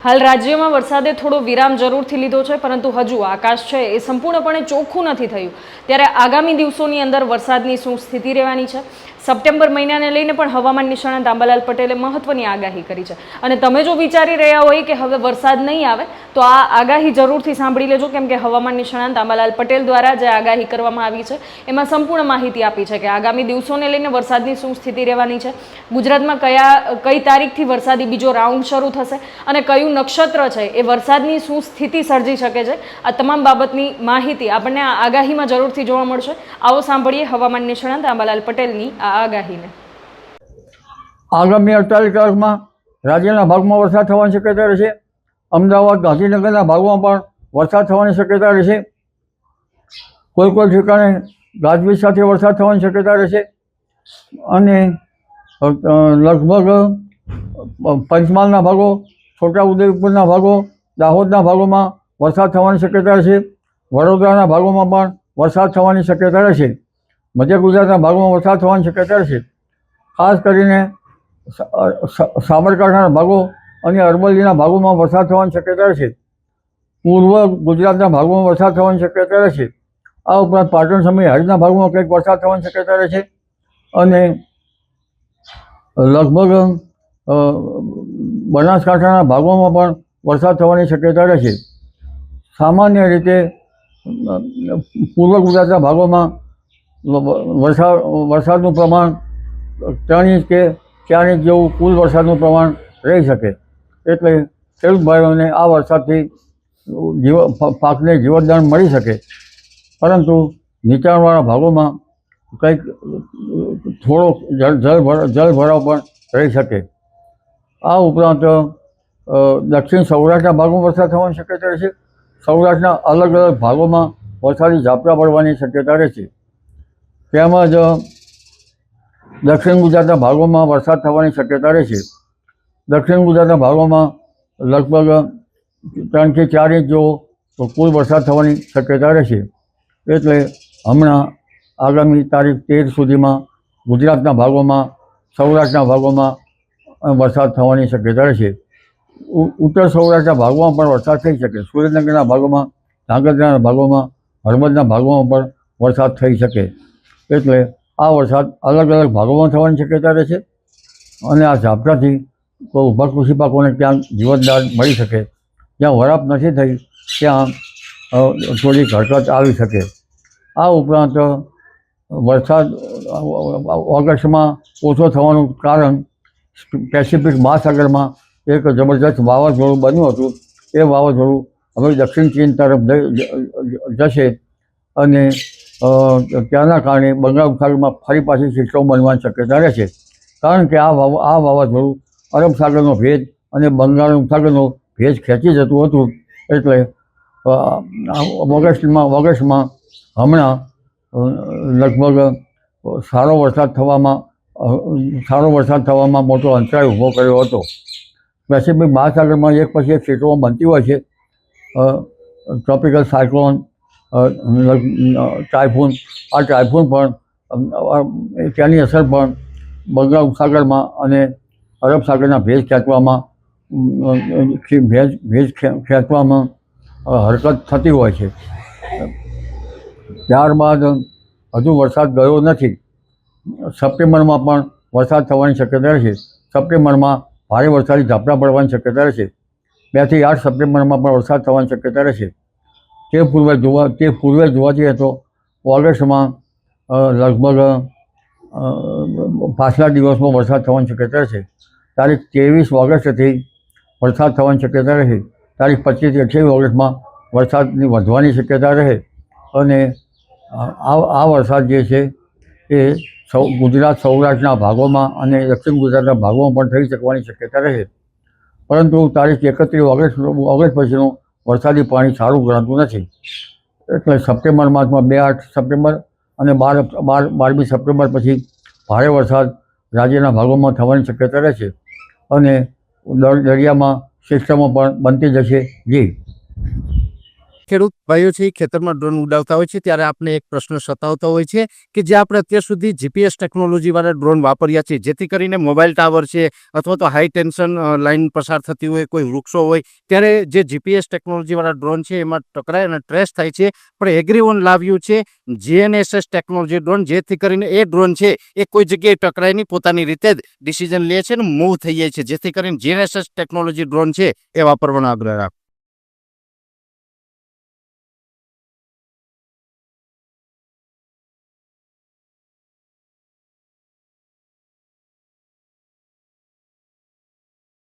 હાલ રાજ્યમાં વરસાદે થોડો વિરામ જરૂરથી લીધો છે, પરંતુ હજુ આકાશ છે એ સંપૂર્ણપણે ચોખ્ખું નથી થયું. ત્યારે આગામી દિવસોની અંદર વરસાદની શું સ્થિતિ રહેવાની છે? સપ્ટેમ્બર મહિનાને લઈને પણ હવામાન નિષ્ણાત આંબાલાલ પટેલે મહત્વની આગાહી કરી છે. અને તમે જો વિચારી રહ્યા હોય કે હવે વરસાદ નહીં આવે, તો આ આગાહી જરૂરથી સાંભળી લેજો, કેમ કે હવામાન નિષ્ણાત આંબાલાલ પટેલ દ્વારા જે આગાહી કરવામાં આવી છે એમાં સંપૂર્ણ માહિતી આપી છે કે આગામી દિવસોને લઈને વરસાદની શું સ્થિતિ રહેવાની છે, ગુજરાતમાં કઈ તારીખથી વરસાદી બીજો રાઉન્ડ શરૂ થશે અને કયું નક્ષત્ર છે એ વરસાદની શું સ્થિતિ સર્જી શકે છે. આ તમામ બાબતની માહિતી આપણને આ આગાહીમાં જરૂરથી જોવા મળશે. આવો સાંભળીએ હવામાન નિષ્ણાત આંબાલાલ પટેલની આ આગાહીને. આગામી 48 કલાકમાં રાજ્યના ભાગમાં વરસાદ થવાની શક્યતા રહેશે. અમદાવાદ, ગાંધીનગરના ભાગમાં પણ વરસાદ થવાની શક્યતા રહેશે. કોઈ ઠેકાણે ગાજવીજ સાથે વરસાદ થવાની શક્યતા રહેશે. અને લગભગ પંચમહાલના ભાગો, છોટાઉદેપુરના ભાગો, દાહોદના ભાગોમાં વરસાદ થવાની શક્યતા રહેશે. વડોદરાના ભાગોમાં પણ વરસાદ થવાની શક્યતા રહેશે. મધ્ય ગુજરાતના ભાગોમાં વરસાદ થવાની શક્યતા રહેશે. ખાસ કરીને સાબરકાંઠાના ભાગો અને અરવલ્લીના ભાગોમાં વરસાદ થવાની શક્યતા રહેશે. પૂર્વ ગુજરાતના ભાગોમાં વરસાદ થવાની શક્યતા રહેશે. આ ઉપરાંત પાટણ સમેત હારીના ભાગોમાં કંઈક વરસાદ થવાની શક્યતા રહેશે. અને લગભગ બનાસકાંઠાના ભાગોમાં પણ વરસાદ થવાની શક્યતા રહેશે. સામાન્ય રીતે પૂર્વ ગુજરાતના ભાગોમાં વરસાદનું પ્રમાણ 3 ઇંચ કે 4 ઇંચ જેવું કુલ વરસાદનું પ્રમાણ રહી શકે. એટલે ખેડૂત ભાઈઓને આ વરસાદથી પાકને જીવતદાન મળી શકે. પરંતુ નીચાણવાળા ભાગોમાં કંઈક થોડોક જળભરાવ પણ રહી શકે. આ ઉપરાંત દક્ષિણ સૌરાષ્ટ્રના ભાગોમાં વરસાદ થવાની શક્યતા રહેશે. સૌરાષ્ટ્રના અલગ અલગ ભાગોમાં વરસાદી ઝાપટા પડવાની શક્યતા રહેશે. તેમજ દક્ષિણ ગુજરાતના ભાગોમાં વરસાદ થવાની શક્યતા રહેશે. દક્ષિણ ગુજરાતના ભાગોમાં લગભગ 3 થી 4 ઇંચ જેવો કુલ વરસાદ થવાની શક્યતા રહેશે. એટલે હમણાં આગામી તારીખ 13 સુધીમાં ગુજરાતના ભાગોમાં, સૌરાષ્ટ્રના ભાગોમાં વરસાદ થવાની શક્યતા રહેશે. ઉત્તર સૌરાષ્ટ્રના ભાગોમાં પણ વરસાદ થઈ શકે. સુરેન્દ્રનગરના ભાગોમાં, ધાંગધ્રાના ભાગોમાં, હળવદના ભાગોમાં પણ વરસાદ થઈ શકે. એટલે આ વરસાદ અલગ અલગ ભાગોમાં થવાની શક્યતા રહેશે. અને આ ઝાપટાથી કોઈ ઊભા કૃષિ પાકોને ક્યાંક જીવતદાન મળી શકે. જ્યાં વરાપ નથી થઈ ત્યાં થોડીક હરકત આવી શકે. આ ઉપરાંત વરસાદ ઓગસ્ટમાં ઓછો થવાનું કારણ પેસિફિક મહાસાગરમાં એક જબરજસ્ત વાવાઝોડું બન્યું હતું. એ વાવાઝોડું હવે દક્ષિણ ચીન તરફ જશે અને ત્યાંના કારણે બંગાળ ઉપસાગરમાં ફરી પાછી સિસ્ટમ બનવાની શક્યતા રહેશે. કારણ કે આ વાવાઝોડું અરબ સાગરનો ભેજ અને બંગાળ ઉપસાગરનો ભેજ ખેંચી જતું હતું. એટલે ઓગસ્ટમાં હમણાં લગભગ સારો વરસાદ થવામાં મોટો અંતરાય ઊભો કર્યો હતો. પેસિફિક મહાસાગરમાં એક પછી એક સિસ્ટમો બનતી હોય છે. Tropical cyclone, typhoon. આ ટાઇફૂન પણ ત્યાંની અસર પણ બંગાળ ઉપસાગરમાં અને અરબ સાગરના ભેજ ખેંચવામાં હરકત થતી હોય છે. ત્યારબાદ હજુ વરસાદ ગયો નથી. સપ્ટેમ્બરમાં પણ વરસાદ થવાની શક્યતા રહેશે. સપ્ટેમ્બરમાં ભારે વરસાદી ઝાપટા પડવાની શક્યતા રહેશે. 2 થી 8 સપ્ટેમ્બરમાં પણ વરસાદ થવાની શક્યતા રહેશે. તે પૂર્વે જોવા જઈએ તો ઓગસ્ટમાં લગભગ પાછલા દિવસમાં વરસાદ થવાની શક્યતા રહેશે. તારીખ 23 ઓગસ્ટથી વરસાદ થવાની શક્યતા રહે. તારીખ 25 થી 28 ઓગસ્ટમાં વરસાદની વધવાની શક્યતા રહે. અને આ વરસાદ જે છે એ ગુજરાત, સૌરાષ્ટ્રના ભાગોમાં અને દક્ષિણ ગુજરાતના ભાગોમાં પણ થઈ શકવાની શક્યતા રહે. પરંતુ તારીખ 31 ઓગસ્ટ પછીનું વરસાદી પાણી સારું ગણાતું નથી. એટલે સપ્ટેમ્બર માસમાં 2-8 સપ્ટેમ્બર અને 12મી સપ્ટેમ્બર પછી ભારે વરસાદ રાજ્યના ભાગોમાં થવાની શક્યતા રહેશે. અને દરિયામાં સિસ્ટમો પણ બનતી જશે. જી. ખેડૂત ભાઈઓ છે એ ખેતરમાં ડ્રોન ઉડાવતા હોય છે ત્યારે આપણે એક પ્રશ્ન સતાવતો હોય છે કે જે આપણે અત્યાર સુધી જીપીએસ ટેકનોલોજીવાળા ડ્રોન વાપર્યા છે, જેથી કરીને મોબાઈલ ટાવર છે અથવા તો હાઈ ટેન્શન લાઇન પસાર થતી હોય, કોઈ વૃક્ષો હોય, ત્યારે જે જીપીએસ ટેકનોલોજીવાળા ડ્રોન છે એમાં ટકરાય અને ટ્રેસ થાય છે. પણ એગ્રીવન લાવ્યું છે જીએનએસએસ ટેકનોલોજી ડ્રોન, જેથી કરીને એ ડ્રોન છે એ કોઈ જગ્યાએ ટકરાય નહીં, પોતાની રીતે જ ડિસિઝન લે છે અને મૂવ થઈ જાય છે, જેથી કરીને જીએનએસએસ ટેકનોલોજી ડ્રોન છે એ વાપરવાનો આગ્રહ રાખો.